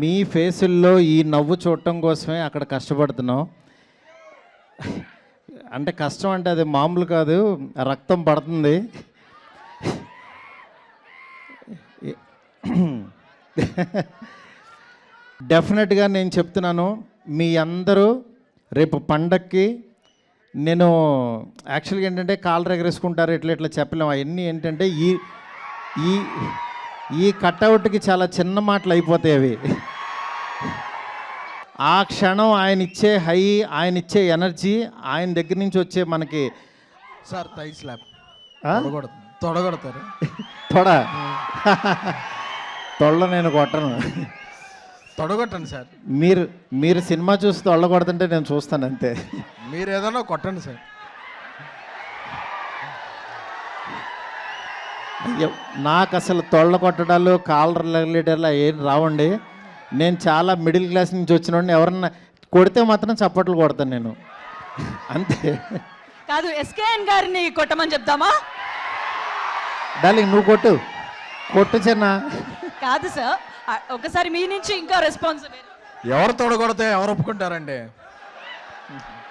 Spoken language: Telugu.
మీ ఫేసుల్లో ఈ నవ్వు చూడటం కోసమే అక్కడ కష్టపడుతున్నాం. అంటే కష్టం అంటే అది మామూలు కాదు, రక్తం పడుతుంది. డెఫినెట్గా నేను చెప్తున్నాను, మీ అందరూ రేపు పండక్కి నేను యాక్చువల్గా ఏంటంటే కాళ్ళు ఎగరేసుకుంటారు ఇట్లా ఇట్లా చెప్పలేము. అవన్నీ ఏంటంటే ఈ ఈ ఈ కట్అవుట్కి చాలా చిన్న మాటలు అయిపోతాయి అవి. ఆ క్షణం ఆయన ఇచ్చే హై, ఆయన ఇచ్చే ఎనర్జీ, ఆయన దగ్గర నుంచి వచ్చే మనకి సార్ థై స్లాప్ తొడగొడతారు. తొళ్ళ నేను కొట్టను, తొడగొట్టండి సార్. మీరు సినిమా చూసి తొళ్ళ కొడుతుంటే నేను చూస్తాను అంతే. మీరు ఏదైనా కొట్టండి సార్. అయ్యో, నాకు అసలు తొళ్ళ కొట్టడాలు కాలర్ లీటర్లు ఏం రావండి. నేను చాలా మిడిల్ క్లాస్ నుంచి వచ్చిన ఎవరన్నా కొడితే మాత్రం చప్పట్లు కొడతాను నేను అంతే. కాదు, ఎస్కేఎన్ గారిని కొట్టమని చెప్తామా? డార్లింగ్ నువ్వు కొట్టు చిన్న. కాదు సార్, ఒకసారి మీ నుంచి ఇంకా రెస్పాన్స్. ఎవరు తొడగొడితే ఎవరు ఒప్పుకుంటారండి?